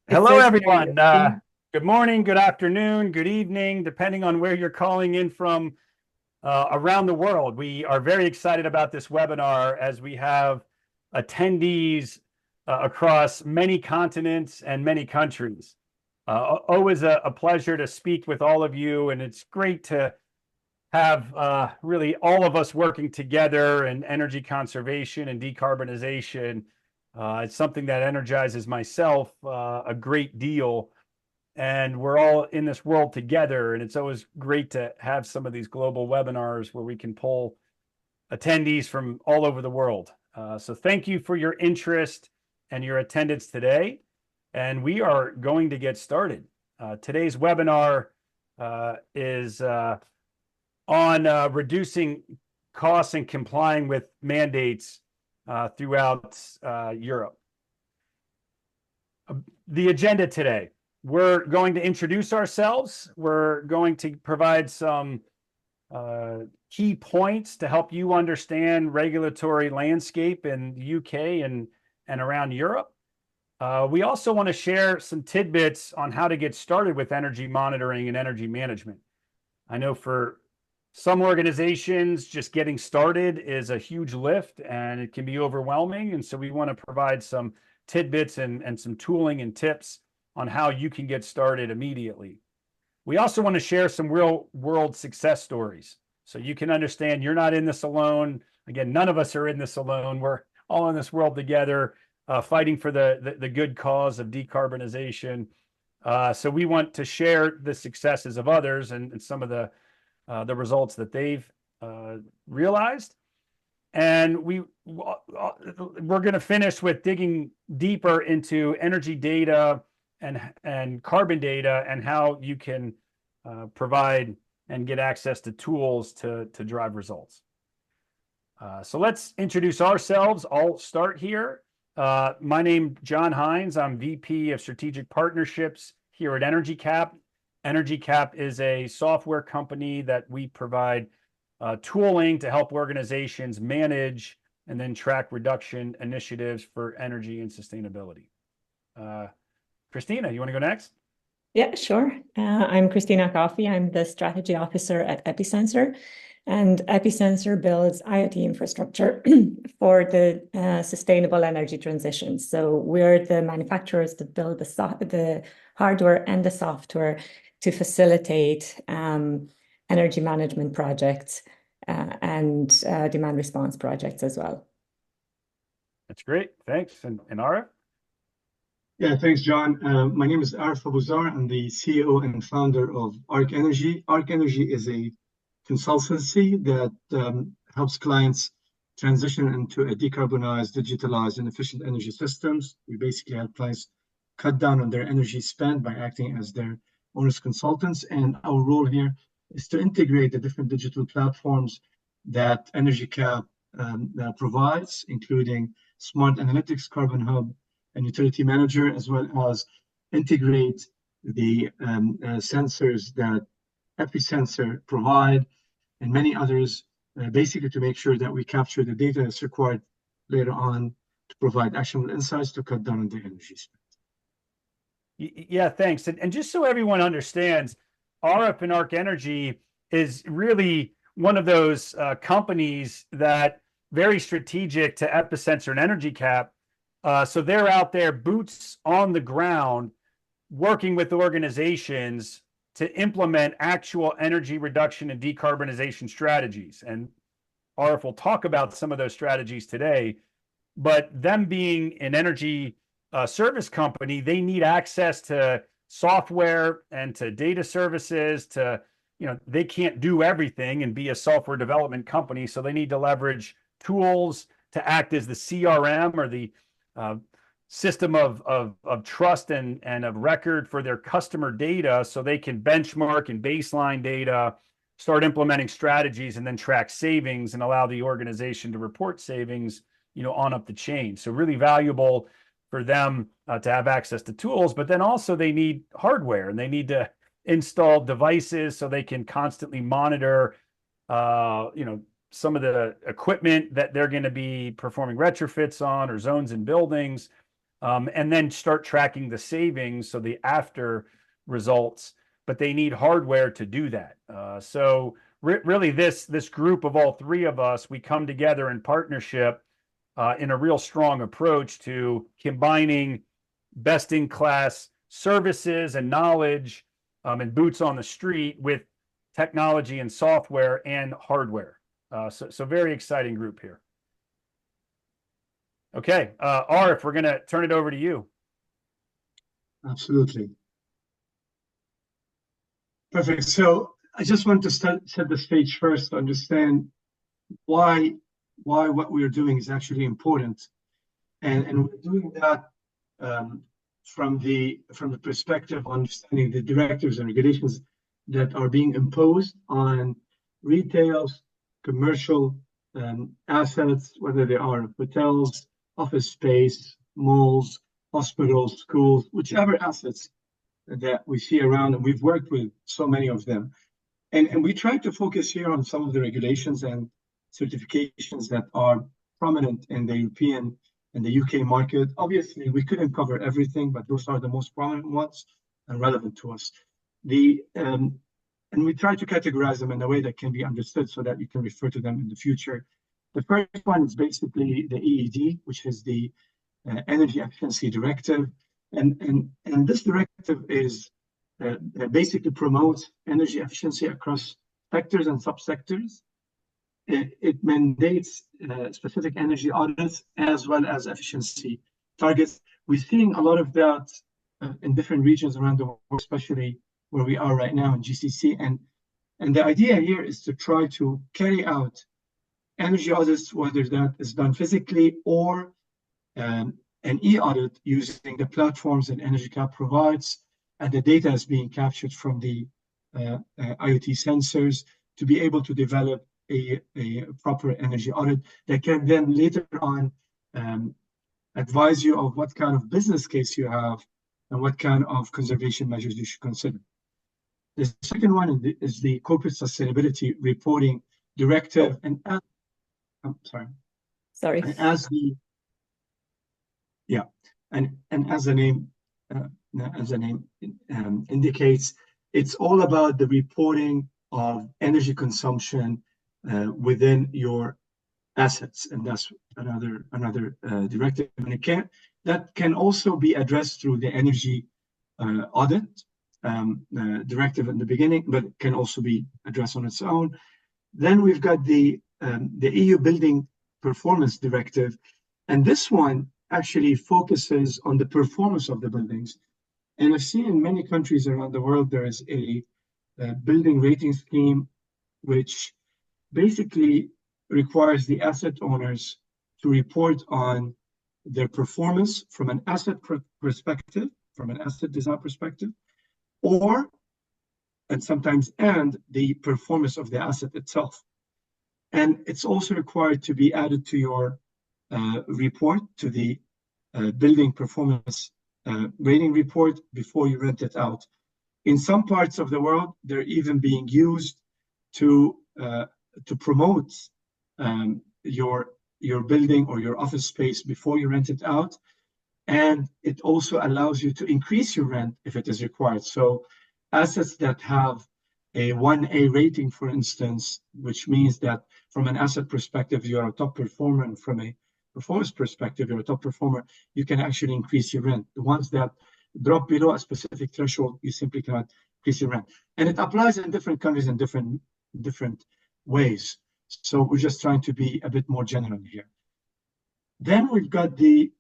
It Hello, says here everyone. you're looking. Good morning, good afternoon, good evening, depending on where you're calling in from around the world. We are very excited about this webinar as we have attendees across many continents and many countries. Always a pleasure to speak with all of you, and it's great to have really all of us working together in energy conservation and decarbonization. It's something that energizes myself a great deal. And we're all in this world together. And it's always great to have some of these global webinars where we can pull attendees from all over the world. So thank you for your interest and your attendance today. And we are going to get started. Today's webinar is on reducing costs and complying with mandates throughout Europe. The agenda today, we're going to introduce ourselves. We're going to provide some key points to help you understand regulatory landscape in the UK and around Europe. We also want to share some tidbits on how to get started with energy monitoring and energy management. I know for some organizations, just getting started is a huge lift and it can be overwhelming. And so we want to provide some tidbits and some tooling and tips on how you can get started immediately. We also want to share some real world success stories so you can understand you're not in this alone. Again, none of us are in this alone. We're all in this world together, fighting for the good cause of decarbonization. So we want to share the successes of others and some of the results that they've realized. And we're going to finish with digging deeper into energy data and carbon data and how you can provide and get access to tools to drive results. So let's introduce ourselves. I'll start here. My name is John Heinz. I'm VP of Strategic Partnerships here at EnergyCAP. EnergyCAP is a software company that we provide tooling to help organizations manage and then track reduction initiatives for energy and sustainability. Cristina, you want to go next? Yeah, sure. I'm Cristina Coffrey. I'm the strategy officer at EpiSensor. And EpiSensor builds IoT infrastructure for the sustainable energy transition. So we're the manufacturers that build the hardware and the software to facilitate energy management projects and demand response projects as well. That's great. Thanks. And Aref? Yeah, thanks, John. My name is Aref Abouzahr. I'm the CEO and founder of Arc Energy. Arc Energy is a consultancy that helps clients transition into a decarbonized, digitalized, and efficient energy systems. We basically help clients cut down on their energy spend by acting as their owner's consultants. And our role here is to integrate the different digital platforms that EnergyCAP provides, including Smart Analytics, Carbon Hub, and Utility Manager, as well as integrate the sensors that EpiSensor provide and many others, basically to make sure that we capture the data that's required later on to provide actionable insights to cut down on the energy spend. Yeah, thanks. And just so everyone understands, RF and Arc Energy is really one of those companies that very strategic to EpiSensor and EnergyCAP. So they're out there, boots on the ground, working with organizations to implement actual energy reduction and decarbonization strategies. And RF will talk about some of those strategies today. But them being an energy service company, they need access to software and to data services to, they can't do everything and be a software development company. So they need to leverage tools to act as the CRM or the system of trust and of record for their customer data so they can benchmark and baseline data, start implementing strategies, and then track savings and allow the organization to report savings, on up the chain. So really valuable for them to have access to tools, but then also they need hardware and they need to install devices so they can constantly monitor, some of the equipment that they're going to be performing retrofits on or zones in buildings. and then start tracking the savings, so the after results, but they need hardware to do that. So really this group of all three of us, we come together in partnership in a real strong approach to combining best-in-class services and knowledge and boots on the street with technology and software and hardware. So very exciting group here. Okay, Aref, we're going to turn it over to you. Absolutely. Perfect. So I just want to set the stage first to understand why what we're doing is actually important, and we're doing that from the perspective of understanding the directives and regulations that are being imposed on retail, commercial assets, whether they are hotels, office space, malls, hospitals, schools, whichever assets that we see around, and we've worked with so many of them. And we try to focus here on some of the regulations and certifications that are prominent in the European and the UK market. Obviously, we couldn't cover everything, but those are the most prominent ones and relevant to us. And we try to categorize them in a way that can be understood so that you can refer to them in the future. The first one is basically the EED, which is the Energy Efficiency Directive. And this directive is basically promotes energy efficiency across sectors and subsectors. It mandates specific energy audits as well as efficiency targets. We're seeing a lot of that in different regions around the world, especially where we are right now in GCC. And the idea here is to try to carry out energy audits, whether that is done physically or an e-audit using the platforms that EnergyCAP provides, and the data is being captured from the IoT sensors to be able to develop a proper energy audit that can then later on advise you of what kind of business case you have and what kind of conservation measures you should consider. The second one is the Corporate Sustainability Reporting Directive, and as the name indicates, it's all about the reporting of energy consumption within your assets, and that's another directive. And that can also be addressed through the energy audit directive in the beginning, but it can also be addressed on its own. Then we've got the EU Building Performance Directive, and this one actually focuses on the performance of the buildings. And I've seen in many countries around the world there is a building rating scheme which basically requires the asset owners to report on their performance from an asset perspective, from an asset design perspective, and sometimes the performance of the asset itself. And it's also required to be added to your report, to the building performance rating report before you rent it out. In some parts of the world, they're even being used to promote your building or your office space before you rent it out. And it also allows you to increase your rent if it is required. So assets that have a 1A rating, for instance, which means that from an asset perspective, you're a top performer, and from a performance perspective, you're a top performer, you can actually increase your rent. The ones that drop below a specific threshold, you simply cannot increase your rent. And it applies in different countries in different ways. So we're just trying to be a bit more general here. Then we've got the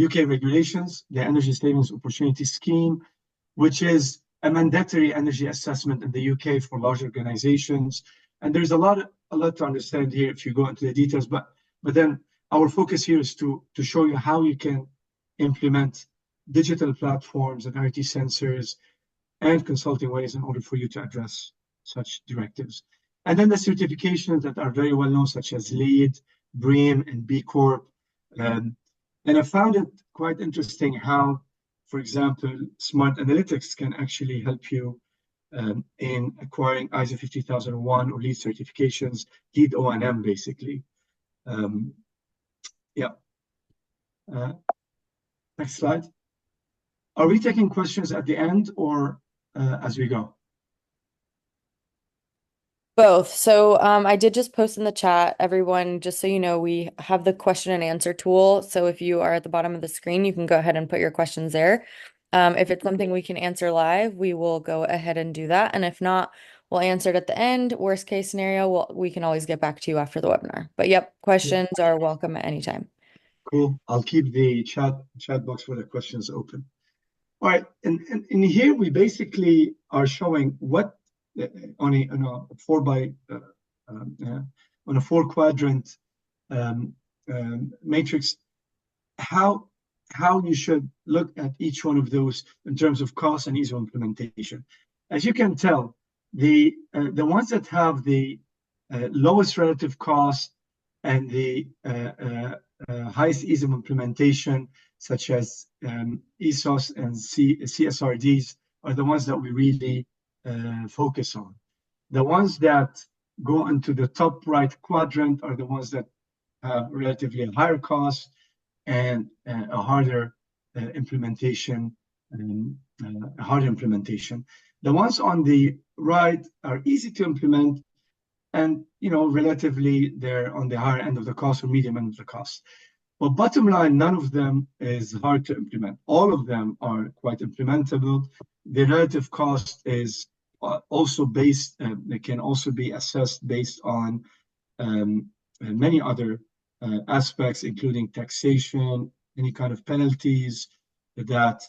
UK regulations, the Energy Savings Opportunity Scheme, which is a mandatory energy assessment in the UK for large organizations. And there's a lot to understand here if you go into the details, but then our focus here is to show you how you can implement digital platforms and IoT sensors and consulting ways in order for you to address such directives. And then the certifications that are very well known, such as LEED, BREEAM, and B Corp. And I found it quite interesting how, for example, smart analytics can actually help you in acquiring ISO 50001 or LEED certifications, LEED O&M basically. Next slide. Are we taking questions at the end or as we go? Both. So I did just post in the chat, everyone, just so you know, we have the question and answer tool. So if you are at the bottom of the screen, you can go ahead and put your questions there. If it's something we can answer live, we will go ahead and do that. And if not, we'll answer it at the end. Worst case scenario, we can always get back to you after the webinar. But yep, questions are welcome at any time. Cool. I'll keep the chat box for the questions open. All right. And in here, we basically are showing what on a four quadrant matrix, how you should look at each one of those in terms of cost and ease of implementation. As you can tell, the ones that have the lowest relative cost and the highest ease of implementation, such as ESOS and CSRDs, are the ones that we really focus on. The ones that go into the top right quadrant are the ones that have relatively a higher cost and a harder implementation. The ones on the right are easy to implement, and relatively they're on the higher end of the cost or medium end of the cost. But bottom line, none of them is hard to implement. All of them are quite implementable. The relative cost is also based, it can also be assessed based on many other aspects, including taxation, any kind of penalties that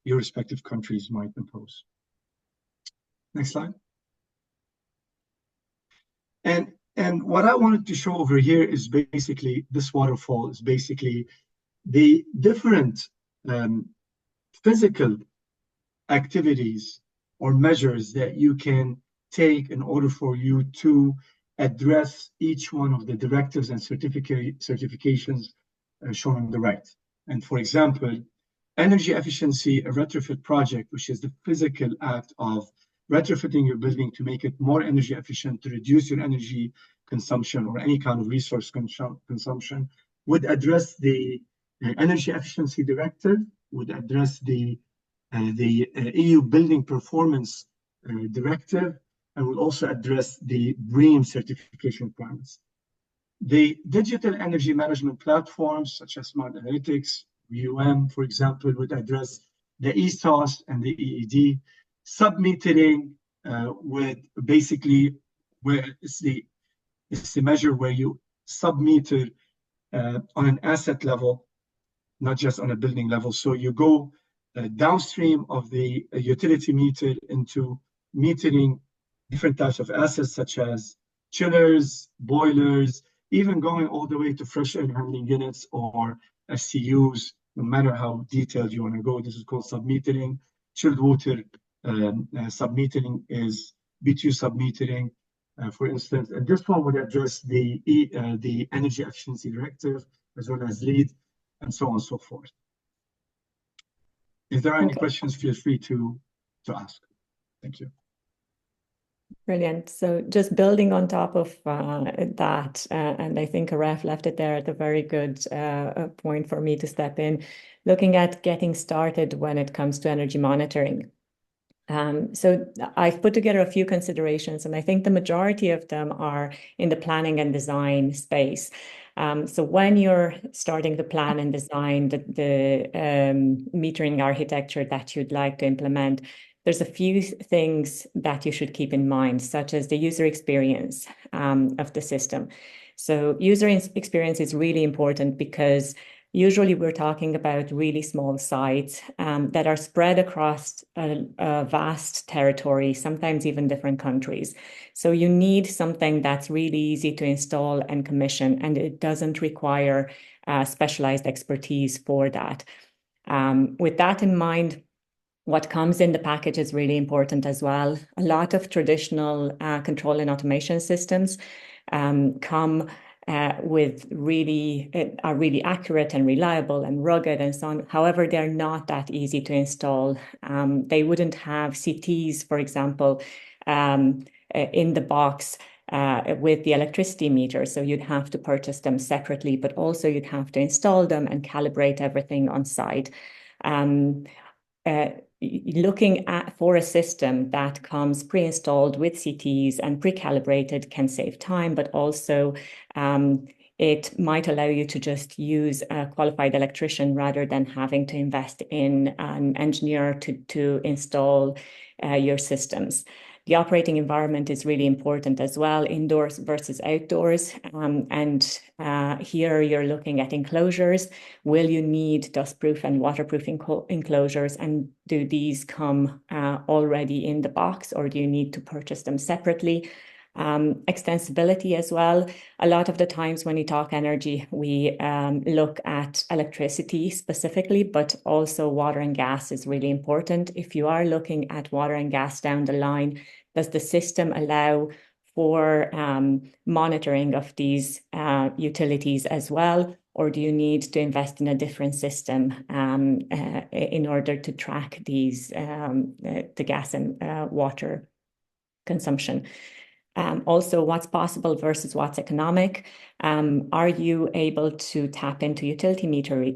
your respective countries might impose. Next slide. And what I wanted to show over here is basically this waterfall is basically the different physical activities or measures that you can take in order for you to address each one of the directives and certifications shown on the right. And for example, energy efficiency, a retrofit project, which is the physical act of retrofitting your building to make it more energy efficient, to reduce your energy consumption or any kind of resource consumption, would address the energy efficiency directive, would address the EU building performance directive, and will also address the BREEAM certification requirements. The digital energy management platforms, such as Smart Analytics, for example, would address the ESOS and the EED. Sub-metering with basically where it's the measure where you sub-meter on an asset level, not just on a building level. So you go downstream of the utility meter into metering different types of assets, such as chillers, boilers, even going all the way to fresh air handling units or SCUs, no matter how detailed you want to go. This is called sub-metering. Chilled water sub-metering is B2 sub-metering, for instance. And this one would address the energy efficiency directive, as well as LEED, and so on and so forth. If there are any questions, feel free to ask. Thank you. Brilliant. So just building on top of that, and I think Aref left it there at a very good point for me to step in, looking at getting started when it comes to energy monitoring. So I've put together a few considerations, and I think the majority of them are in the planning and design space. So when you're starting to plan and design the metering architecture that you'd like to implement, there's a few things that you should keep in mind, such as the user experience of the system. So user experience is really important because usually we're talking about really small sites that are spread across a vast territory, sometimes even different countries. So you need something that's really easy to install and commission, and it doesn't require specialized expertise for that. With that in mind, what comes in the package is really important as well. A lot of traditional control and automation systems come with are really accurate and reliable and rugged and so on. However, they're not that easy to install. They wouldn't have CTs, for example, in the box with the electricity meter. So you'd have to purchase them separately, but also you'd have to install them and calibrate everything on site. Looking for a system that comes pre-installed with CTs and pre-calibrated can save time, but also it might allow you to just use a qualified electrician rather than having to invest in an engineer to install your systems. The operating environment is really important as well, indoors versus outdoors. Here you're looking at enclosures. Will you need dustproof and waterproof enclosures? And do these come already in the box, or do you need to purchase them separately? Extensibility as well. A lot of the times when we talk energy, we look at electricity specifically, but also water and gas is really important. If you are looking at water and gas down the line, does the system allow for monitoring of these utilities as well? Or do you need to invest in a different system in order to track these, the gas and water consumption? Also, what's possible versus what's economic? Are you able to tap into utility meters,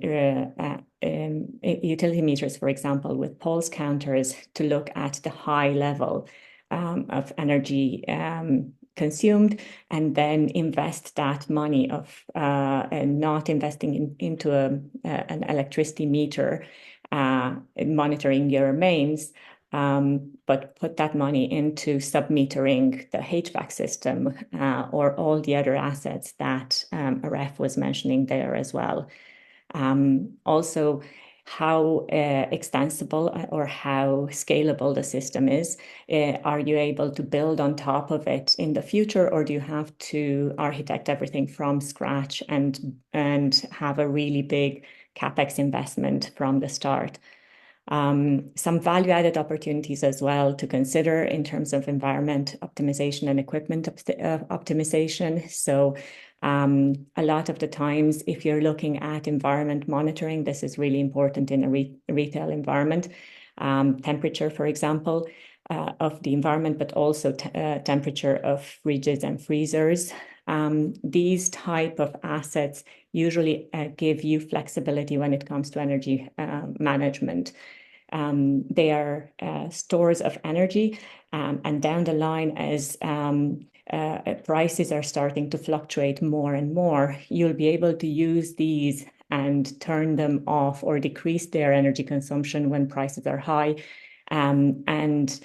for example, with pulse counters to look at the high level of energy consumed, and then invest that money of and not investing into an electricity meter monitoring your mains, but put that money into sub-metering the HVAC system or all the other assets that Aref was mentioning there as well. Also, how extensible or how scalable the system is. Are you able to build on top of it in the future, or do you have to architect everything from scratch and have a really big CapEx investment from the start? Some value-added opportunities as well to consider in terms of environment optimization and equipment optimization. So a lot of the times, if you're looking at environment monitoring, this is really important in a retail environment. Temperature, for example, of the environment, but also temperature of fridges and freezers. These type of assets usually give you flexibility when it comes to energy management. They are stores of energy, and down the line as prices are starting to fluctuate more and more, you'll be able to use these and turn them off or decrease their energy consumption when prices are high, and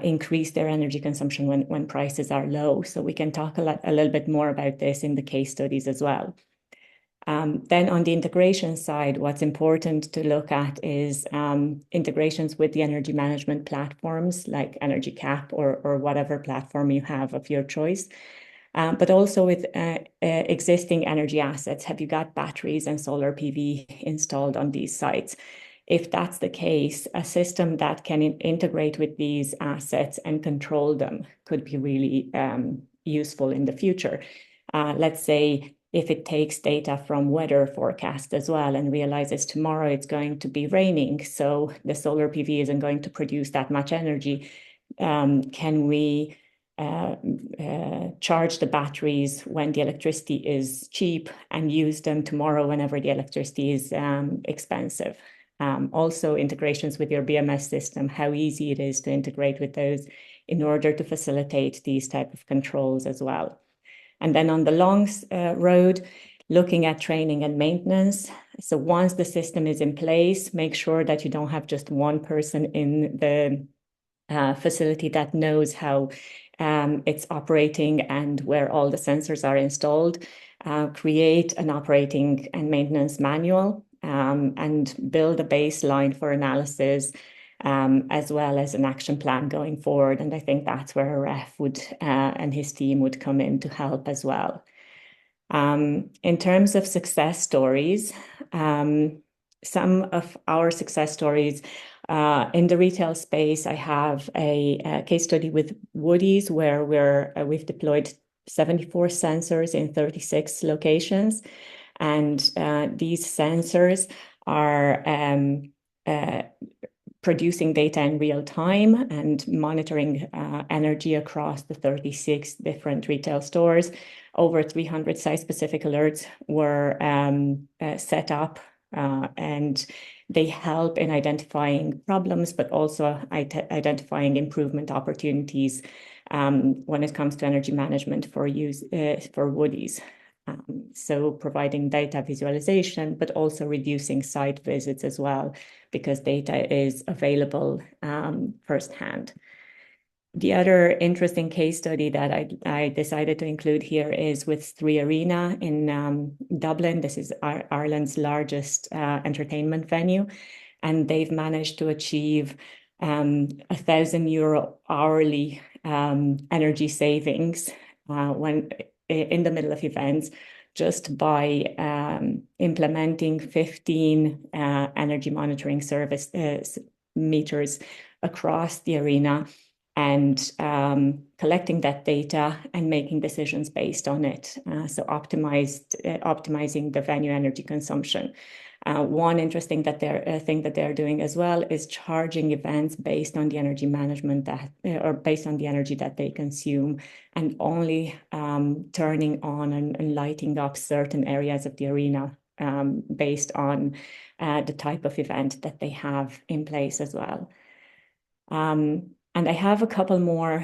increase their energy consumption when prices are low. So we can talk a little bit more about this in the case studies as well. Then on the integration side, what's important to look at is integrations with the energy management platforms like EnergyCAP or whatever platform you have of your choice. But also with existing energy assets. Have you got batteries and solar PV installed on these sites? If that's the case, a system that can integrate with these assets and control them could be really useful in the future. Let's say if it takes data from weather forecast as well and realizes tomorrow it's going to be raining, so the solar PV isn't going to produce that much energy, can we charge the batteries when the electricity is cheap and use them tomorrow whenever the electricity is expensive? Also integrations with your BMS system, how easy it is to integrate with those in order to facilitate these type of controls as well. And then on the long road, looking at training and maintenance. So once the system is in place, make sure that you don't have just one person in the facility that knows how it's operating and where all the sensors are installed. Create an operating and maintenance manual and build a baseline for analysis, as well as an action plan going forward. And I think that's where Aref would and his team would come in to help as well. In terms of success stories, some of our success stories in the retail space, I have a case study with Woody's where we've deployed 74 sensors in 36 locations. And these sensors are producing data in real time and monitoring energy across the 36 different retail stores. Over 300 site-specific alerts were set up, and they help in identifying problems, but also identifying improvement opportunities when it comes to energy management for woodies. So providing data visualization, but also reducing site visits as well, because data is available firsthand. The other interesting case study that I decided to include here is with 3 Arena in Dublin. This is Ireland's largest entertainment venue, and they've managed to achieve €1,000 hourly energy savings when in the middle of events, just by implementing 15 energy monitoring service meters across the arena, and collecting that data and making decisions based on it. So optimizing the venue energy consumption. One interesting thing that they're doing as well is charging events based on the energy management or based on the energy that they consume, and only turning on and lighting up certain areas of the arena based on the type of event that they have in place as well. And I have a couple more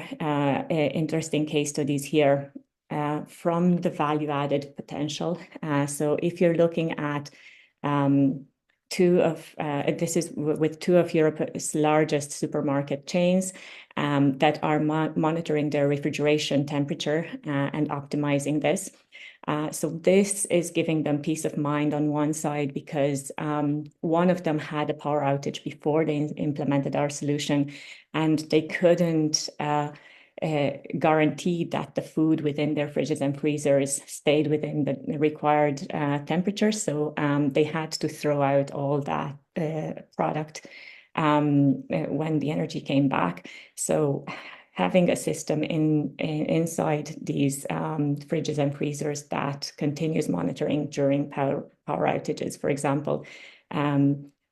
interesting case studies here from the value-added potential. So if you're looking at this is with 2 of Europe's largest supermarket chains that are monitoring their refrigeration temperature and optimizing this. So this is giving them peace of mind on one side, because one of them had a power outage before they implemented our solution, and they couldn't guarantee that the food within their fridges and freezers stayed within the required temperature. So they had to throw out all that product when the energy came back. So having a system inside these fridges and freezers that continues monitoring during power outages, for example,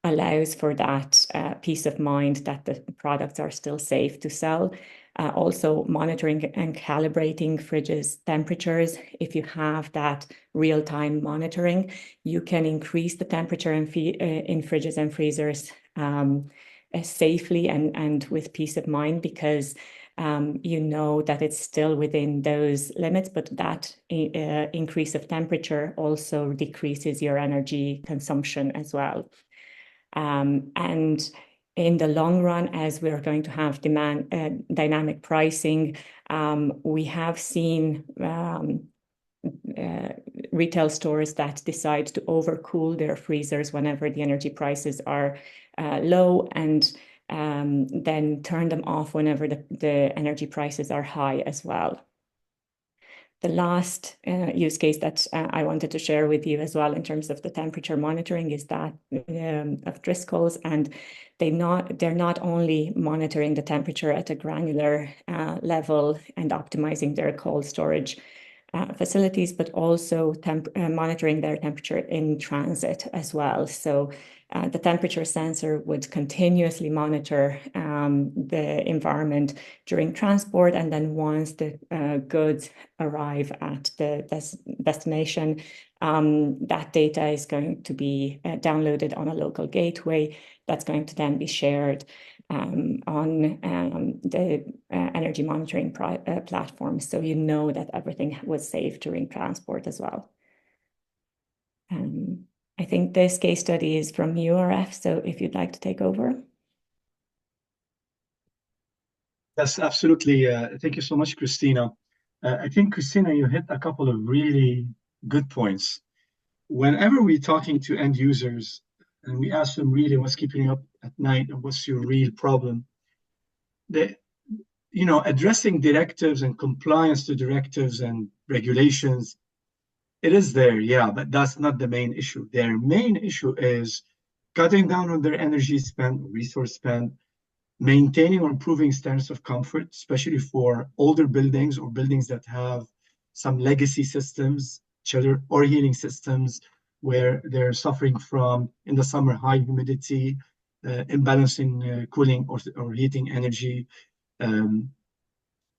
allows for that peace of mind that the products are still safe to sell. Also monitoring and calibrating fridges temperatures. If you have that real-time monitoring, you can increase the temperature in fridges and freezers safely and with peace of mind, because you know that it's still within those limits, but that increase of temperature also decreases your energy consumption as well. And in the long run, as we're going to have dynamic pricing, we have seen retail stores that decide to overcool their freezers whenever the energy prices are low, and then turn them off whenever the energy prices are high as well. The last use case that I wanted to share with you as well in terms of the temperature monitoring is that of Driscoll's, and they're not only monitoring the temperature at a granular level and optimizing their cold storage facilities, but also monitoring their temperature in transit as well. So the temperature sensor would continuously monitor the environment during transport, and then once the goods arrive at the destination, that data is going to be downloaded on a local gateway that's going to then be shared on the energy monitoring platform, so you know that everything was safe during transport as well. I think this case study is from you, Aref, so if you'd like to take over. Yes, absolutely. Thank you so much, Cristina. I think, Cristina, you hit a couple of really good points. Whenever we're talking to end users and we ask them really what's keeping you up at night and what's your real problem, addressing directives and compliance to directives and regulations, it is there, yeah, but that's not the main issue. Their main issue is cutting down on their energy spend, resource spend, maintaining or improving standards of comfort, especially for older buildings or buildings that have some legacy systems, chiller or heating systems, where they're suffering from, in the summer, high humidity, imbalance in cooling or heating energy.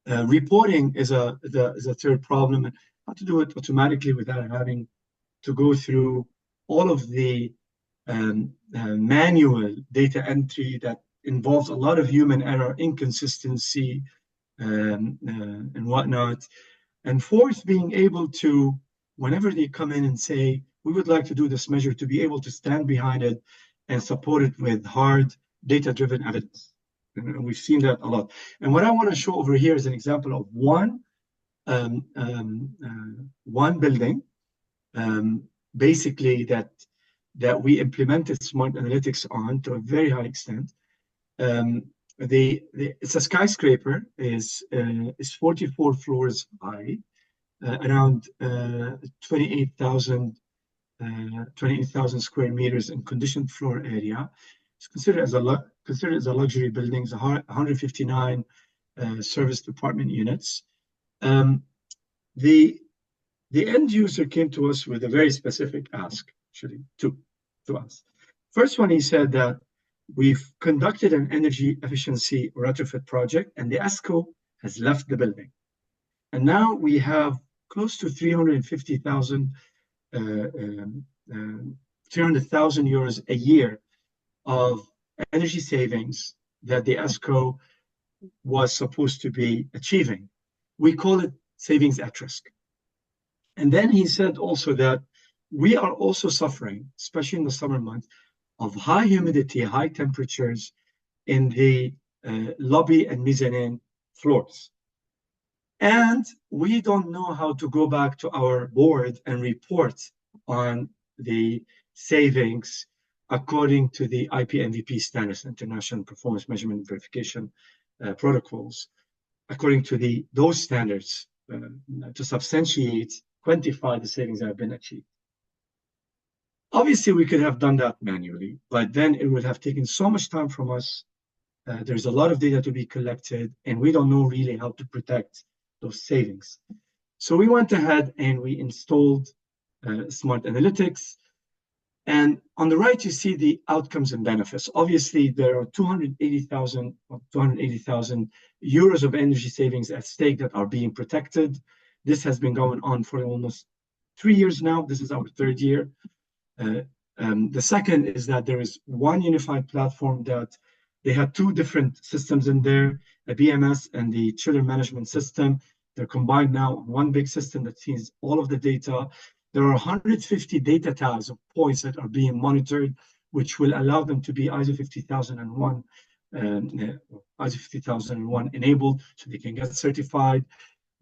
Reporting is a third problem, and how to do it automatically without having to go through all of the manual data entry that involves a lot of human error, inconsistency, and whatnot. And fourth, being able to, whenever they come in and say, we would like to do this measure, to be able to stand behind it and support it with hard data-driven evidence. And we've seen that a lot. And what I want to show over here is an example of one building, basically that we implemented smart analytics on to a very high extent. It's a skyscraper, is 44 floors high, around 28,000 square meters in conditioned floor area. It's considered as a luxury building. It's 159 service department units. The end user came to us with a very specific ask, actually, to us. First one, he said that we've conducted an energy efficiency retrofit project, and the ESCO has left the building. And now we have close to 300,000 euros a year of energy savings that the ESCO was supposed to be achieving. We call it savings at risk. And then he said also that we are also suffering, especially in the summer months, of high humidity, high temperatures in the lobby and mezzanine floors. And we don't know how to go back to our board and report on the savings according to the IPMVP standards, International Performance Measurement Verification protocols, according to those standards to substantiate, quantify the savings that have been achieved. Obviously, we could have done that manually, but then it would have taken so much time from us. There's a lot of data to be collected, and we don't know really how to protect those savings. So we went ahead and we installed smart analytics. And on the right, you see the outcomes and benefits. Obviously, there are 280,000 euros of energy savings at stake that are being protected. This has been going on for almost 3 years now. This is our third year. The second is that there is one unified platform that they had two different systems in there, a BMS and the chiller management system. They're combined now in one big system that sees all of the data. There are 150 data tags of points that are being monitored, which will allow them to be ISO 50001 enabled, so they can get certified.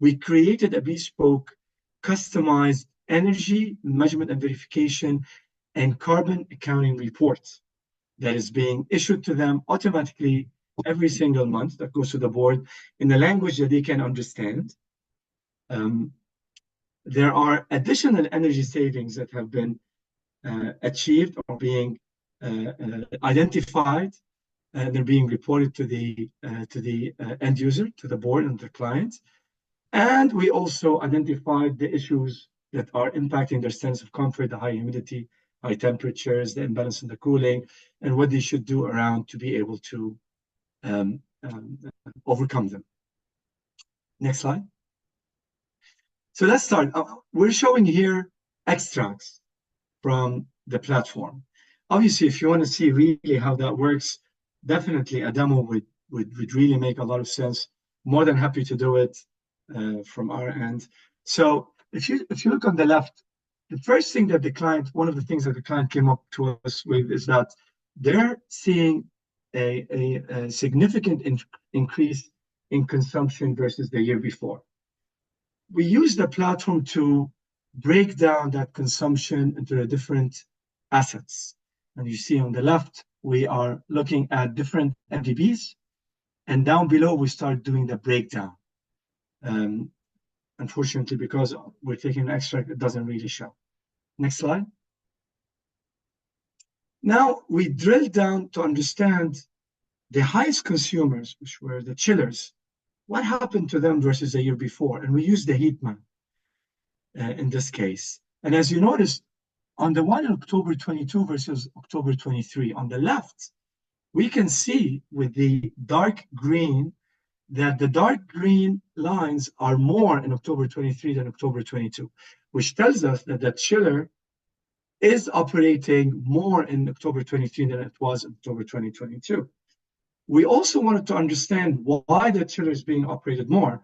We created a bespoke, customized energy measurement and verification and carbon accounting report that is being issued to them automatically every single month, that goes to the board in the language that they can understand. There are additional energy savings that have been achieved or being identified, and they're being reported to the end user, to the board and the client. And we also identified the issues that are impacting their sense of comfort, the high humidity, high temperatures, the imbalance in the cooling, and what they should do around to be able to overcome them. Next slide. So let's start. We're showing here extracts from the platform. Obviously, if you want to see really how that works, definitely a demo would really make a lot of sense. More than happy to do it from our end. So if you look on the left, the first thing that one of the things that the client came up to us with is that they're seeing a significant increase in consumption versus the year before. We use the platform to break down that consumption into the different assets. And you see on the left, we are looking at different MDBs, and down below, we start doing the breakdown. Unfortunately, because we're taking an extract, it doesn't really show. Next slide. Now we drill down to understand the highest consumers, which were the chillers. What happened to them versus the year before? And we use the heat map in this case. And as you notice, on the one in October 22 versus October 23, on the left, we can see with the dark green that the dark green lines are more in October 23 than October 22, which tells us that the chiller is operating more in October 23 than it was in October 2022. We also wanted to understand why the chiller is being operated more.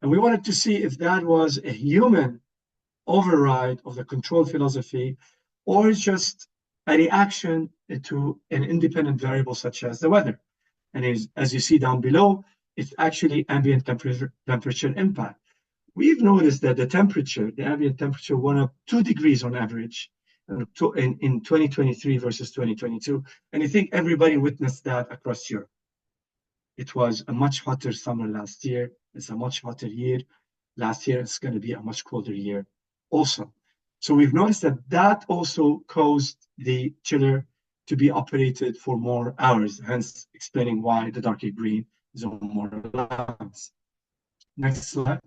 And we wanted to see if that was a human override of the control philosophy or just a reaction to an independent variable such as the weather. And as you see down below, it's actually ambient temperature impact. We've noticed that the ambient temperature went up 2 degrees on average in 2023 versus 2022. And I think everybody witnessed that across Europe. It was a much hotter summer last year. It's a much hotter year. Last year, it's going to be a much colder year also. So we've noticed that that also caused the chiller to be operated for more hours, hence explaining why the darker green is on more lines. Next slide.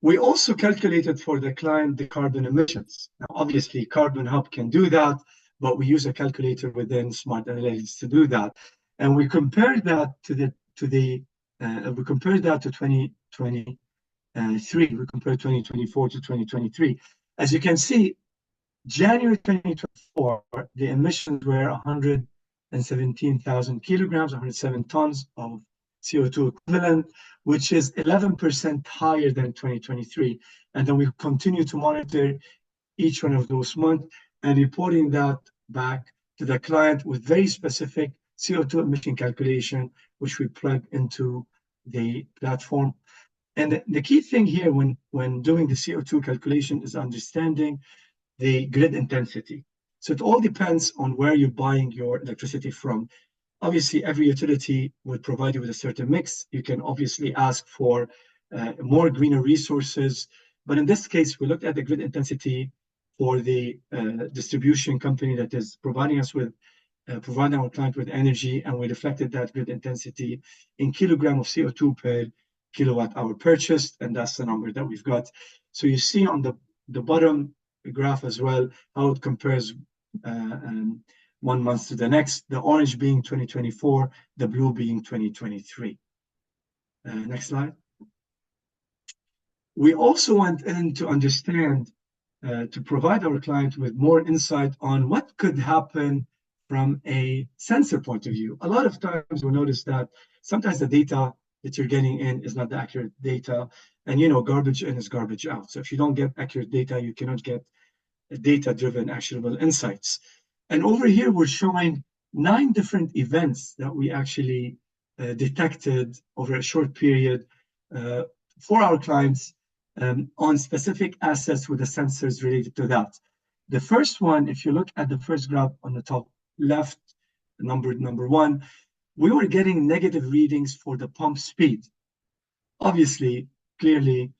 We also calculated for the client the carbon emissions. Now, obviously, Carbon Hub can do that, but we use a calculator within Smart Analytics to do that, and we compared that to 2023. We compared 2024 to 2023. As you can see, January 2024, the emissions were 117,000 kilograms, 107 tons of CO2 equivalent, which is 11% higher than 2023. And then we continue to monitor each one of those months and reporting that back to the client with very specific CO2 emission calculation, which we plug into the platform. And the key thing here when doing the CO2 calculation is understanding the grid intensity. So it all depends on where you're buying your electricity from. Obviously, every utility would provide you with a certain mix. You can obviously ask for more greener resources. But in this case, we looked at the grid intensity for the distribution company that is providing us with, providing our client with energy, and we reflected that grid intensity in kilogram of CO2 per kilowatt hour purchased, and that's the number that we've got. So you see on the bottom graph as well how it compares 1 month to the next, the orange being 2024, the blue being 2023. Next slide. We also went in to understand, to provide our client with more insight on what could happen from a sensor point of view. A lot of times we notice that sometimes the data that you're getting in is not the accurate data, and garbage in is garbage out. So if you don't get accurate data, you cannot get data-driven actionable insights. And over here, we're showing 9 different events that we actually detected over a short period for our clients on specific assets with the sensors related to that. The first one, if you look at the first graph on the top left, number 1, we were getting negative readings for the pump speed. Obviously, clearly,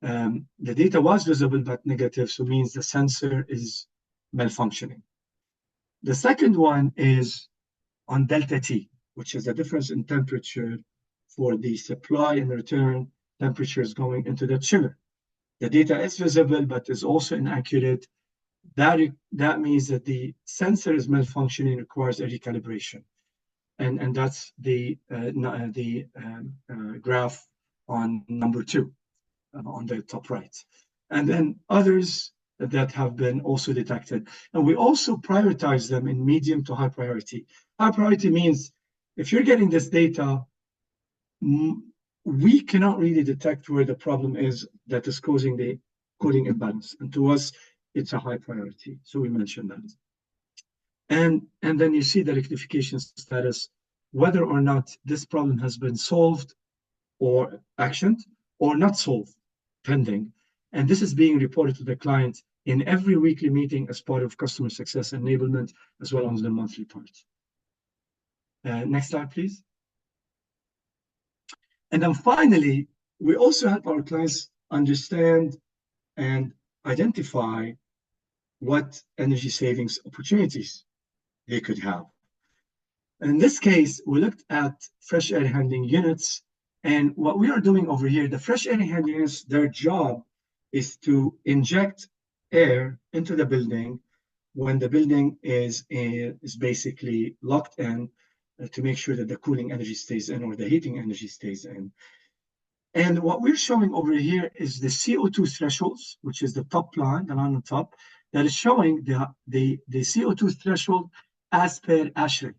the data was visible but negative, so means the sensor is malfunctioning. The second one is on delta T, which is the difference in temperature for the supply and return temperatures going into the chiller. The data is visible, but is also inaccurate. That means that the sensor is malfunctioning, requires a recalibration. And that's the graph on number 2 on the top right. And then others that have been also detected. And we also prioritize them in medium to high priority. High priority means if you're getting this data, we cannot really detect where the problem is that is causing the cooling imbalance. And to us, it's a high priority. So we mentioned that. And then you see the rectification status, whether or not this problem has been solved or actioned or not solved, pending. And this is being reported to the client in every weekly meeting as part of customer success enablement, as well as the monthly part. Next slide, please. And then finally, we also help our clients understand and identify what energy savings opportunities they could have. In this case, we looked at fresh air handling units, and what we are doing over here, the fresh air handling units, their job is to inject air into the building when the building is basically locked in to make sure that the cooling energy stays in or the heating energy stays in. And what we're showing over here is the CO2 thresholds, which is the top line, the line on top, that is showing the CO2 threshold as per ASHRAE.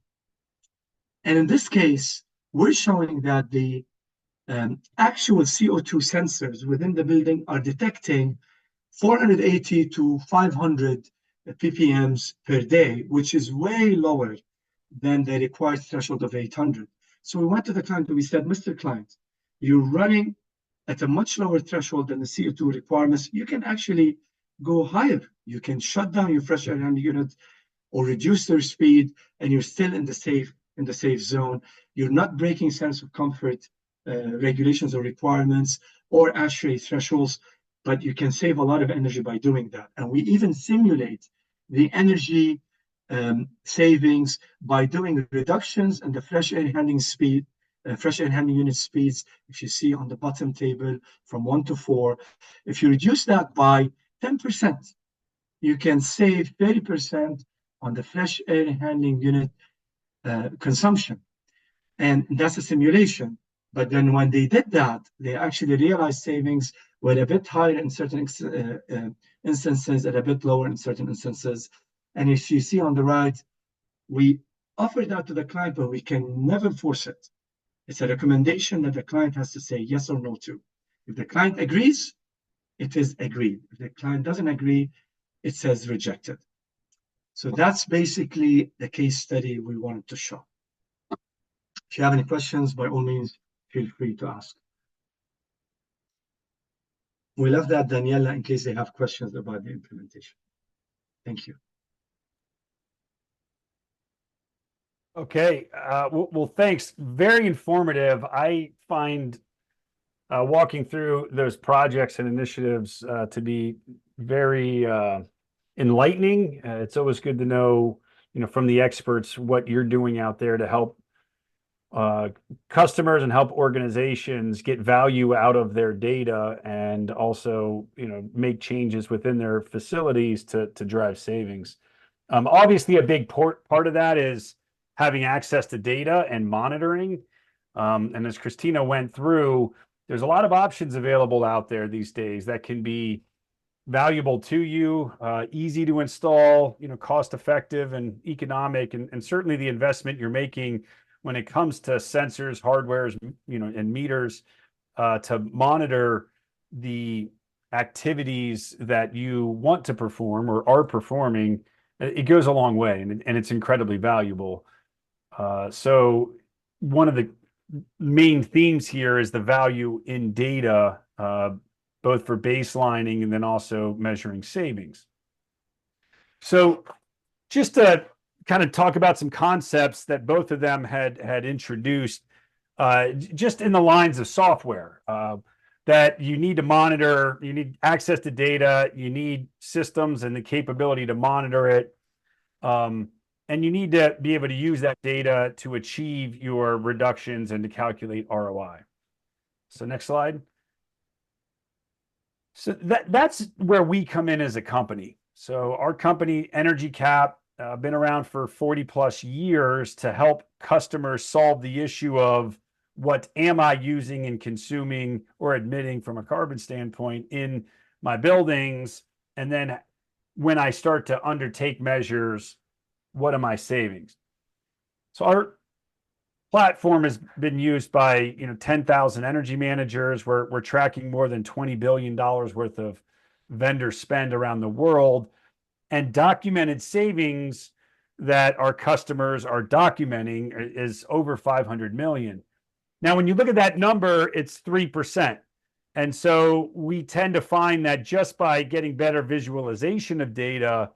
And in this case, we're showing that the actual CO2 sensors within the building are detecting 480 to 500 ppms per day, which is way lower than the required threshold of 800. So we went to the client and we said, Mr. Client, you're running at a much lower threshold than the CO2 requirements. You can actually go higher. You can shut down your fresh air handling unit or reduce their speed, and you're still in the safe zone. You're not breaking sense of comfort regulations or requirements or ASHRAE thresholds, but you can save a lot of energy by doing that. And we even simulate the energy savings by doing reductions in the fresh air handling speed, fresh air handling unit speeds. If you see on the bottom table from 1 to 4, if you reduce that by 10%, you can save 30% on the fresh air handling unit consumption. And that's a simulation. But then when they did that, they actually realized savings were a bit higher in certain instances and a bit lower in certain instances. And if you see on the right, we offer that to the client, but we can never force it. It's a recommendation that the client has to say yes or no to. If the client agrees, it is agreed. If the client doesn't agree, it says rejected. So that's basically the case study we wanted to show. If you have any questions, by all means, feel free to ask. We left that Daniela in case they have questions about the implementation. Thank you. Okay. Well, thanks. Very informative. I find walking through those projects and initiatives to be very enlightening. It's always good to know, from the experts what you're doing out there to help customers and help organizations get value out of their data, and also, make changes within their facilities to drive savings. Obviously, a big part of that is having access to data and monitoring. And as Cristina went through, there's a lot of options available out there these days that can be valuable to you, easy to install, cost effective and economic, and certainly the investment you're making when it comes to sensors, hardwares, and meters to monitor the activities that you want to perform or are performing. It goes a long way, and it's incredibly valuable. So one of the main themes here is the value in data, both for baselining and then also measuring savings. So just to kind of talk about some concepts that both of them had introduced, just in the lines of software, that you need to monitor, you need access to data, you need systems and the capability to monitor it. And you need to be able to use that data to achieve your reductions and to calculate ROI. So next slide. So that's where we come in as a company. So our company, EnergyCAP, been around for 40 plus years to help customers solve the issue of what am I using and consuming or emitting from a carbon standpoint in my buildings. And then when I start to undertake measures, what am I saving? So our platform has been used by 10,000 energy managers. We're tracking more than $20 billion worth of vendor spend around the world, and documented savings that our customers are documenting is over 500 million. Now, when you look at that number, it's 3%. And so we tend to find that just by getting better visualization of data,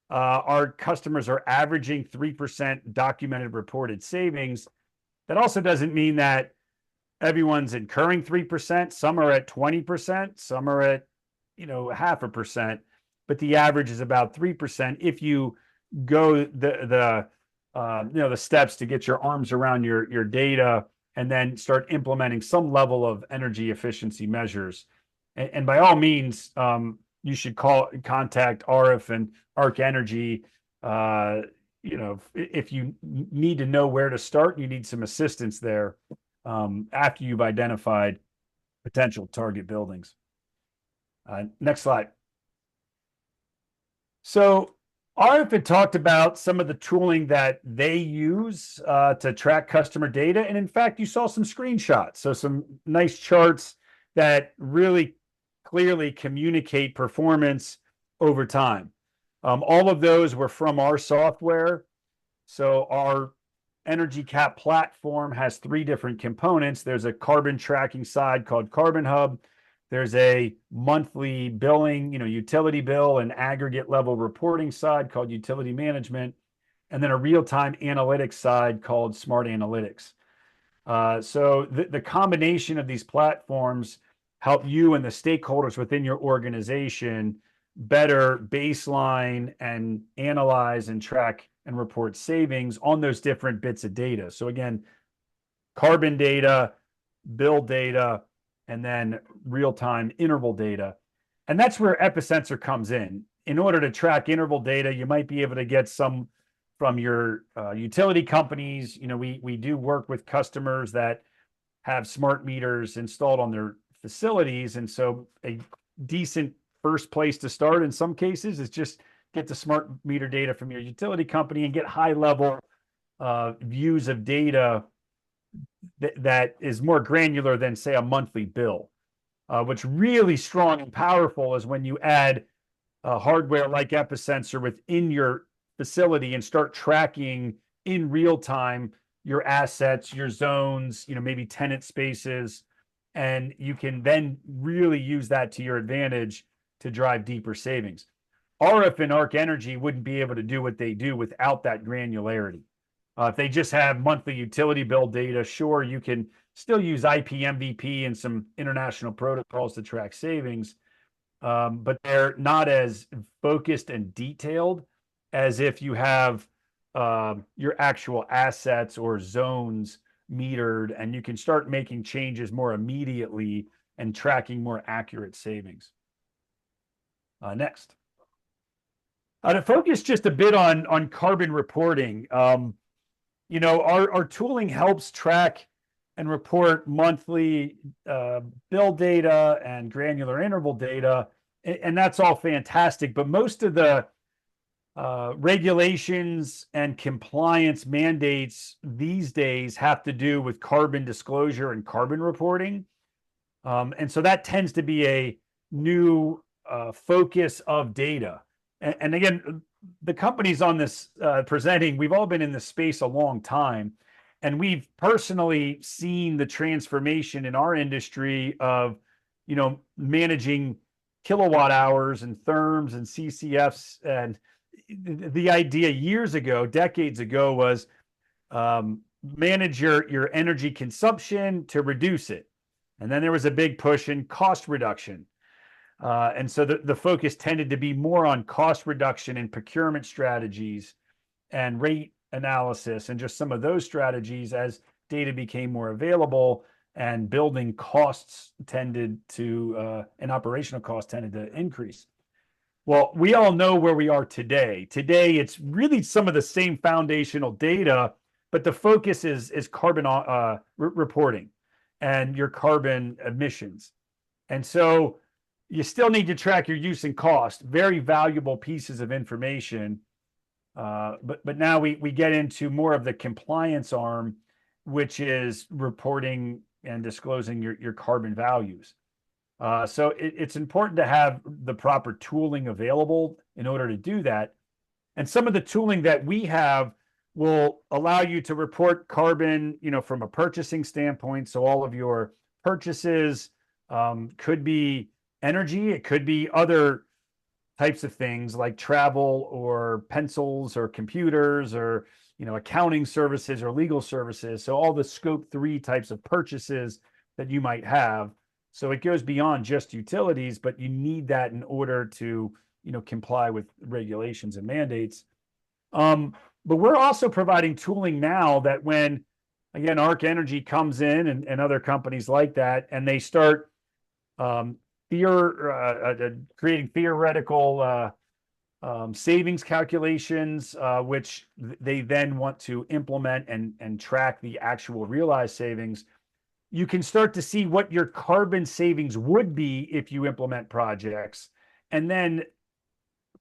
our customers are averaging 3% documented reported savings. That also doesn't mean that everyone's incurring 3%. Some are at 20%, some are at 0.5%, but the average is about 3% if you go the steps to get your arms around your data and then start implementing some level of energy efficiency measures. And by all means, you should contact Aref and Arc Energy. If you need to know where to start, you need some assistance there after you've identified potential target buildings. Next slide. So Aref had talked about some of the tooling that they use to track customer data. And in fact, you saw some screenshots. So some nice charts that really clearly communicate performance over time. All of those were from our software. So our EnergyCAP platform has 3 different components. There's a carbon tracking side called Carbon Hub. There's a monthly billing, utility bill and aggregate level reporting side called Utility Management, and then a real-time analytics side called Smart Analytics. So the combination of these platforms help you and the stakeholders within your organization better baseline and analyze and track and report savings on those different bits of data. So again, carbon data, bill data, and then real-time interval data. And that's where EpiSensor comes in. In order to track interval data, you might be able to get some from your utility companies. We do work with customers that have smart meters installed on their facilities. And so a decent first place to start in some cases is just get the smart meter data from your utility company and get high-level views of data that is more granular than, say, a monthly bill. What's really strong and powerful is when you add hardware like EpiSensor within your facility and start tracking in real time your assets, your zones, maybe tenant spaces, and you can then really use that to your advantage to drive deeper savings. Aref and Arc Energy wouldn't be able to do what they do without that granularity. If they just have monthly utility bill data, sure, you can still use IPMVP and some international protocols to track savings, but they're not as focused and detailed as if you have your actual assets or zones metered, and you can start making changes more immediately and tracking more accurate savings. Next. To focus just a bit on carbon reporting, our tooling helps track and report monthly bill data and granular interval data, and that's all fantastic. But most of the regulations and compliance mandates these days have to do with carbon disclosure and carbon reporting. And so that tends to be a new focus of data. And again, the companies on this presenting, we've all been in this space a long time, and we've personally seen the transformation in our industry of, managing kilowatt hours and therms and CCFs. And the idea years ago, decades ago, was manage your energy consumption to reduce it. And then there was a big push in cost reduction. And so the focus tended to be more on cost reduction and procurement strategies and rate analysis and just some of those strategies as data became more available and building costs tended to, and operational costs tended to increase. Well, we all know where we are today. Today, it's really some of the same foundational data, but the focus is carbon reporting and your carbon emissions. And so you still need to track your use and cost, very valuable pieces of information. But now we get into more of the compliance arm, which is reporting and disclosing your carbon values. So it's important to have the proper tooling available in order to do that. And some of the tooling that we have will allow you to report carbon, from a purchasing standpoint. So all of your purchases could be energy, it could be other types of things like travel or pencils or computers or accounting services or legal services. So all the scope 3 types of purchases that you might have. So it goes beyond just utilities, but you need that in order to comply with regulations and mandates. But we're also providing tooling now that when, again, Arc Energy comes in and other companies like that, and they start creating theoretical savings calculations, which they then want to implement and track the actual realized savings. You can start to see what your carbon savings would be if you implement projects. And then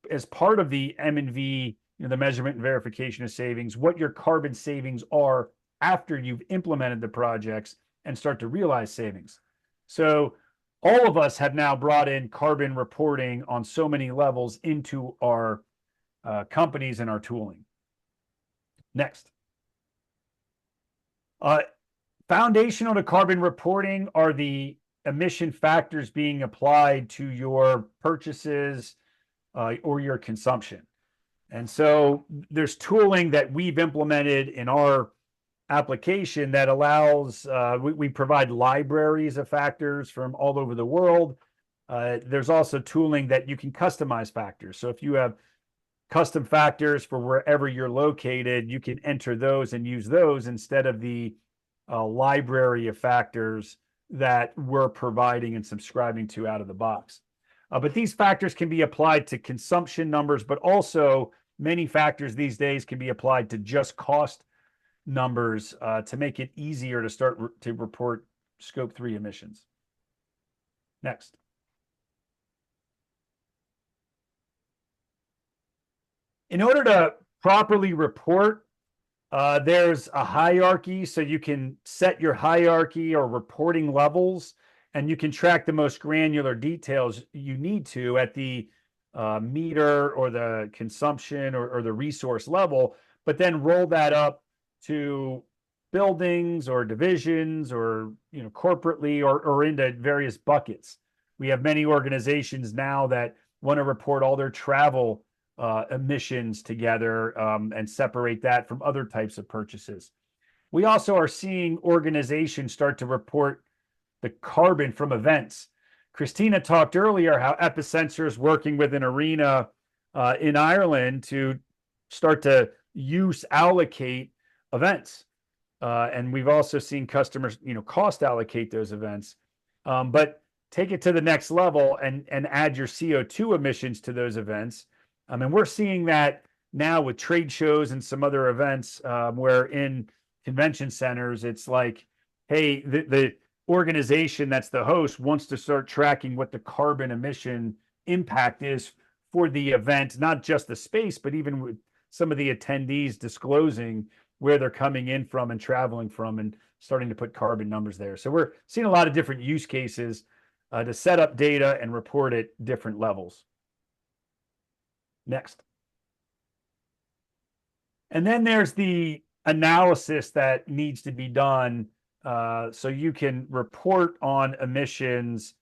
as part of the M&V, the measurement and verification of savings, what your carbon savings are after you've implemented the projects and start to realize savings. So all of us have now brought in carbon reporting on so many levels into our companies and our tooling. Next. Foundational to carbon reporting are the emission factors being applied to your purchases or your consumption. And so there's tooling that we've implemented in our application that allows, we provide libraries of factors from all over the world. There's also tooling that you can customize factors. So if you have custom factors for wherever you're located, you can enter those and use those instead of the library of factors that we're providing and subscribing to out of the box. But these factors can be applied to consumption numbers, but also many factors these days can be applied to just cost numbers to make it easier to start to report Scope 3 emissions. Next. In order to properly report, there's a hierarchy, so you can set your hierarchy or reporting levels, and you can track the most granular details you need to at the meter or the consumption or the resource level, but then roll that up to buildings or divisions or corporately or into various buckets. We have many organizations now that want to report all their travel emissions together and separate that from other types of purchases. We also are seeing organizations start to report the carbon from events. Cristina talked earlier how EpiSensor is working with an arena in Ireland to start to allocate events. And we've also seen customers, cost allocate those events. But take it to the next level and add your CO2 emissions to those events. And we're seeing that now with trade shows and some other events where in convention centers, it's like, hey, the organization that's the host wants to start tracking what the carbon emission impact is for the event, not just the space, but even with some of the attendees disclosing where they're coming in from and traveling from and starting to put carbon numbers there. So we're seeing a lot of different use cases to set up data and report at different levels. Next. And then there's the analysis that needs to be done so you can report on emissions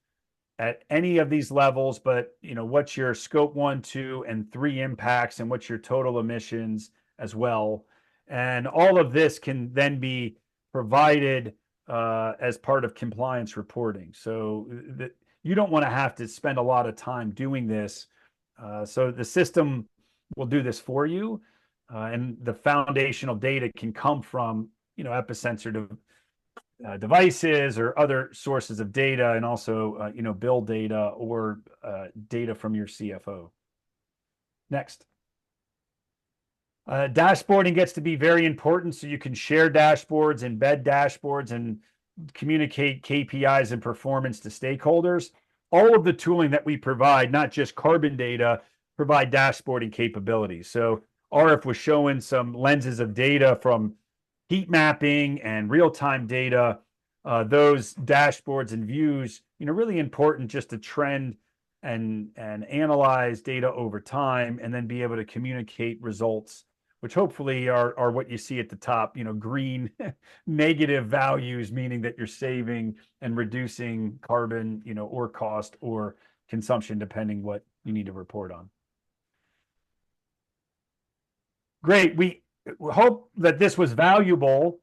at any of these levels, but what's your scope 1, 2, and 3 impacts and what's your total emissions as well. And all of this can then be provided as part of compliance reporting. So you don't want to have to spend a lot of time doing this. So the system will do this for you. And the foundational data can come from, EpiSensor devices or other sources of data, and also, bill data or data from your CFO. Next. Dashboarding gets to be very important, so you can share dashboards, embed dashboards, and communicate KPIs and performance to stakeholders. All of the tooling that we provide, not just carbon data, provide dashboarding capabilities. So Aref was showing some lenses of data from heat mapping and real-time data. Those dashboards and views, really important just to trend and analyze data over time, and then be able to communicate results, which hopefully are what you see at the top, green negative values, meaning that you're saving and reducing carbon, or cost or consumption, depending what you need to report on. Great. We hope that this was valuable.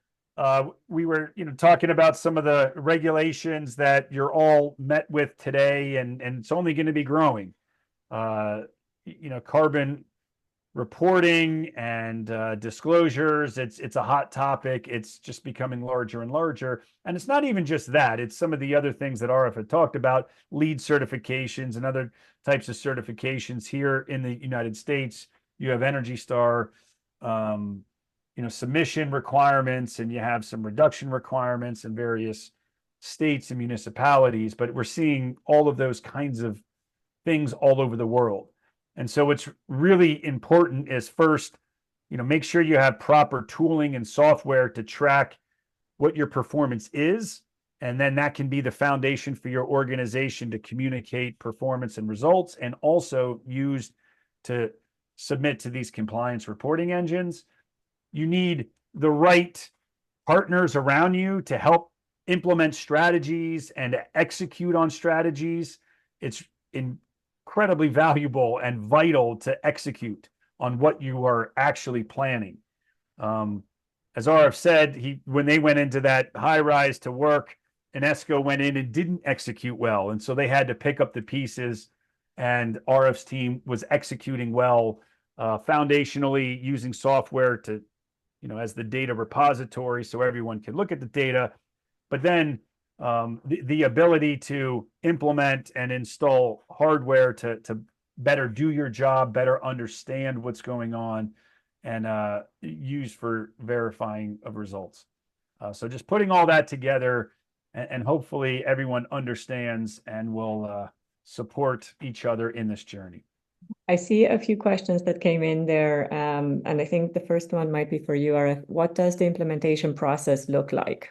We were, talking about some of the regulations that you're all met with today, and it's only going to be growing. Carbon reporting and disclosures. It's a hot topic. It's just becoming larger and larger. And it's not even just that. It's some of the other things that Aref had talked about, LEED certifications and other types of certifications here in the United States. You have Energy Star, submission requirements, and you have some reduction requirements in various states and municipalities. But we're seeing all of those kinds of things all over the world. And so what's really important is first, make sure you have proper tooling and software to track what your performance is. And then that can be the foundation for your organization to communicate performance and results, and also used to submit to these compliance reporting engines. You need the right partners around you to help implement strategies and execute on strategies. It's incredibly valuable and vital to execute on what you are actually planning. As Aref said, when they went into that high rise to work, Enesco went in and didn't execute well. And so they had to pick up the pieces, and Aref's team was executing well, foundationally using software to, as the data repository so everyone can look at the data. But then the ability to implement and install hardware to better do your job, better understand what's going on, and use for verifying of results. So just putting all that together, and hopefully everyone understands and will support each other in this journey. I see a few questions that came in there, and I think the first one might be for you, Aref. What does the implementation process look like?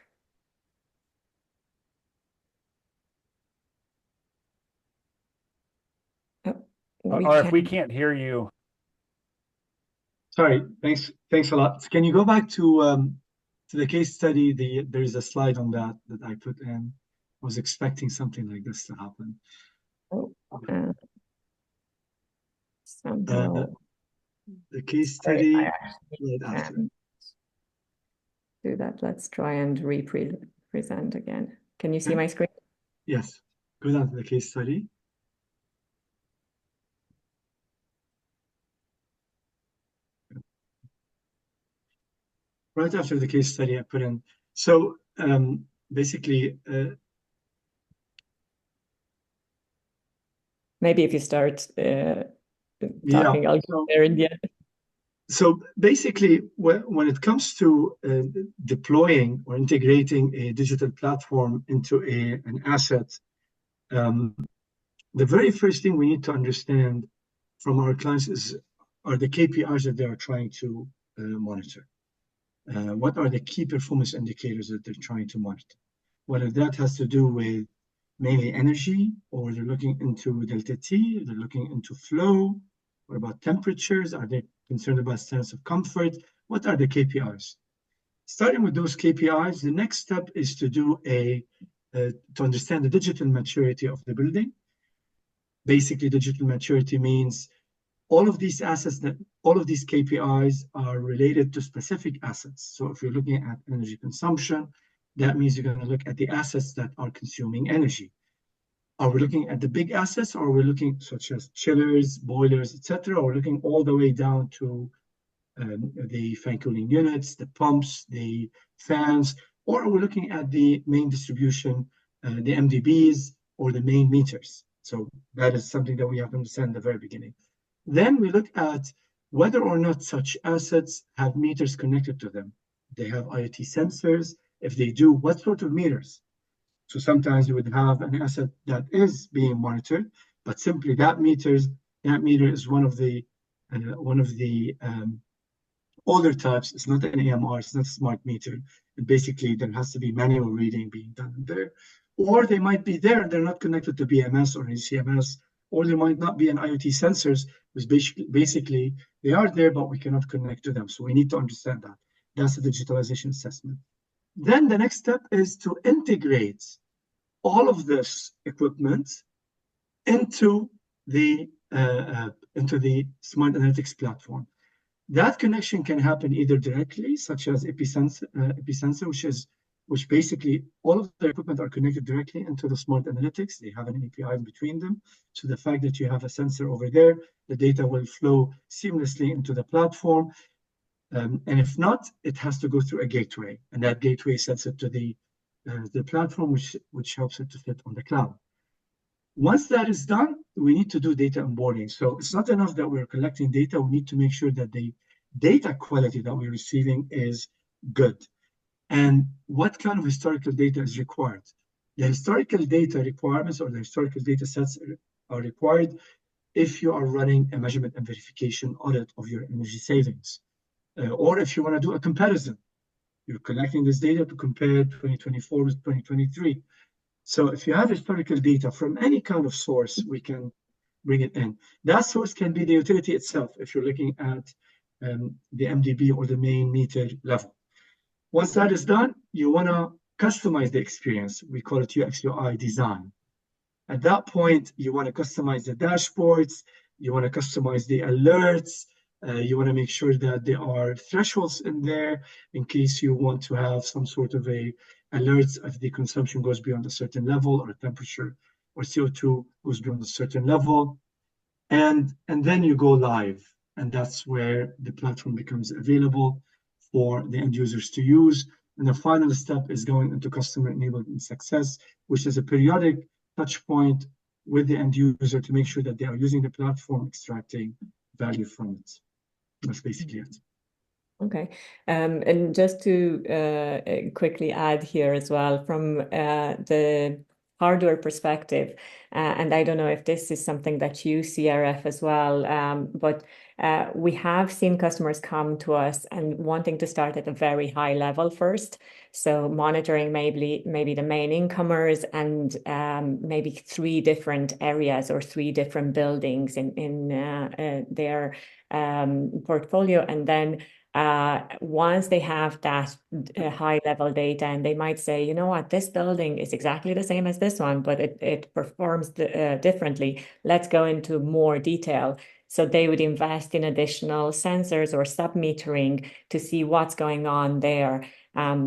Aref, we can't hear you. Sorry, thanks a lot. Can you go back to the case study? There is a slide on that I put in. I was expecting something like this to happen. The case study. Do that. Let's try and present again. Can you see my screen? Yes. Go down to the case study. Right after the case study, I put in. So basically, maybe if you start talking, I'll go there in the end. So basically, when it comes to deploying or integrating a digital platform into an asset, the very first thing we need to understand from our clients are the KPIs that they are trying to monitor. What are the key performance indicators that they're trying to monitor? Whether that has to do with mainly energy, or they're looking into delta T, they're looking into flow, what about temperatures? Are they concerned about sense of comfort? What are the KPIs? Starting with those KPIs, the next step is to do to understand the digital maturity of the building. Basically, digital maturity means all of these KPIs are related to specific assets. So if you're looking at energy consumption, that means you're going to look at the assets that are consuming energy. Are we looking at the big assets, or are we looking such as chillers, boilers, etc.? Or we're looking all the way down to the fan cooling units, the pumps, the fans, or are we looking at the main distribution, the MDBs, or the main meters? So that is something that we have to understand at the very beginning. Then we look at whether or not such assets have meters connected to them. They have IoT sensors. If they do, what sort of meters? So sometimes you would have an asset that is being monitored, but simply that meter is one of the older types. It's not an AMR, it's not a smart meter. And basically, there has to be manual reading being done there. Or they might be there and they're not connected to BMS or CMS, or there might not be an IoT sensors, which basically they are there, but we cannot connect to them. So we need to understand that. That's the digitalization assessment. Then the next step is to integrate all of this equipment into the smart analytics platform. That connection can happen either directly, such as EpiSensor, which basically all of their equipment are connected directly into the smart analytics. They have an API in between them. So the fact that you have a sensor over there, the data will flow seamlessly into the platform. And if not, it has to go through a gateway, and that gateway sends it to the platform, which helps it to fit on the cloud. Once that is done, we need to do data onboarding. So it's not enough that we're collecting data. We need to make sure that the data quality that we're receiving is good. And what kind of historical data is required? The historical data requirements or the historical data sets are required if you are running a measurement and verification audit of your energy savings. Or if you want to do a comparison, you're collecting this data to compare 2024 with 2023. So if you have historical data from any kind of source, we can bring it in. That source can be the utility itself if you're looking at the MDB or the main meter level. Once that is done, you want to customize the experience. We call it UX UI design. At that point, you want to customize the dashboards, you want to customize the alerts, you want to make sure that there are thresholds in there in case you want to have some sort of a alerts if the consumption goes beyond a certain level, or temperature or CO2 goes beyond a certain level. And then you go live. And that's where the platform becomes available for the end users to use. And the final step is going into customer enablement success, which is a periodic touch point with the end user to make sure that they are using the platform, extracting value from it. That's basically it. Okay. And just to quickly add here as well, from the hardware perspective, and I don't know if this is something that you see, Aref, as well, but we have seen customers come to us and wanting to start at a very high level first. So monitoring maybe the main incomers and maybe 3 different areas or 3 different buildings in their portfolio. And then once they have that high level data, and they might say, you know what, this building is exactly the same as this one, but it performs differently. Let's go into more detail. So they would invest in additional sensors or sub-metering to see what's going on there.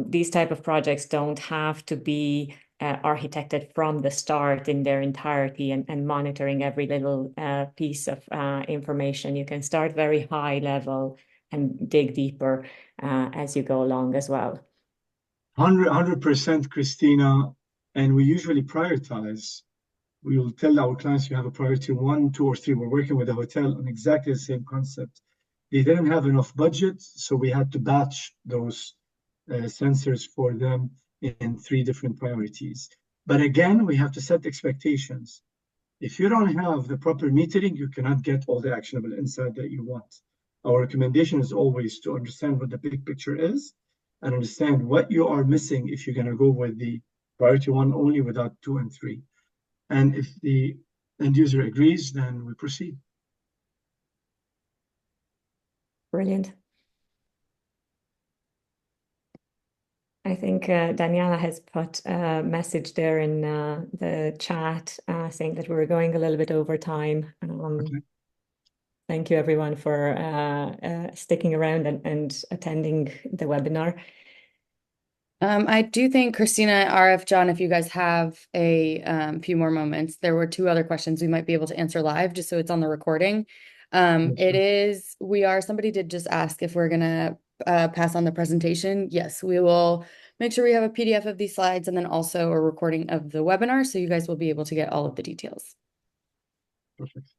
These type of projects don't have to be architected from the start in their entirety and monitoring every little piece of information. You can start very high level and dig deeper as you go along as well. 100%, Cristina. And we usually prioritize. We will tell our clients you have a priority 1, 2, or 3. We're working with a hotel on exactly the same concept. They didn't have enough budget, so we had to batch those sensors for them in 3 different priorities. But again, we have to set expectations. If you don't have the proper metering, you cannot get all the actionable insight that you want. Our recommendation is always to understand what the big picture is and understand what you are missing if you're going to go with the priority 1 only without 2 and 3. And if the end user agrees, then we proceed. Brilliant. I think Daniela has put a message there in the chat saying that we're going a little bit over time. Okay. Thank you, everyone, for sticking around and attending the webinar. I do think Cristina, Aref, John, if you guys have a few more moments, there were 2 other questions we might be able to answer live, just so it's on the recording. Somebody did just ask if we're gonna pass on the presentation. Yes, we will make sure we have a PDF of these slides and then also a recording of the webinar, so you guys will be able to get all of the details. Perfect.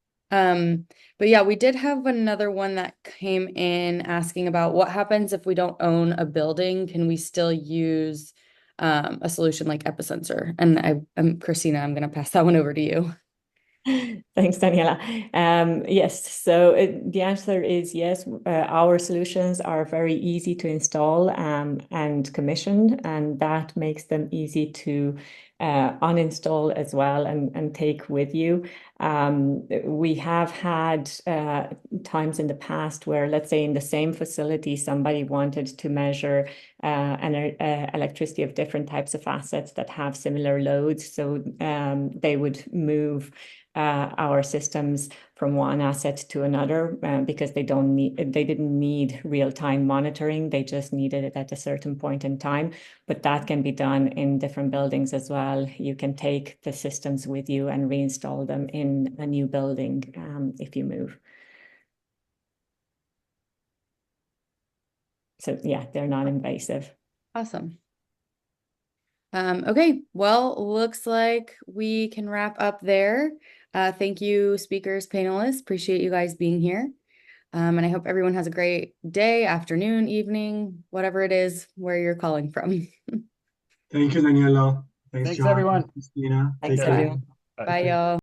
But yeah, we did have another one that came in asking about what happens if we don't own a building. Can we still use a solution like EpiSensor? And Cristina, I'm going to pass that one over to you. Thanks, Daniela. Yes, so the answer is yes. Our solutions are very easy to install and commission, and that makes them easy to uninstall as well and take with you. We have had times in the past where, let's say, in the same facility, somebody wanted to measure electricity of different types of assets that have similar loads. So they would move our systems from one asset to another because they didn't need real-time monitoring. They just needed it at a certain point in time. But that can be done in different buildings as well. You can take the systems with you and reinstall them in a new building if you move. So yeah, they're non-invasive. Awesome. Okay, well, looks like we can wrap up there. Thank you, speakers, panelists. Appreciate you guys being here. And I hope everyone has a great day, afternoon, evening, whatever it is where you're calling from. Thank you, Daniela. Thanks, John. everyone. Christina. Thanks, Take care. everyone. Bye, y'all.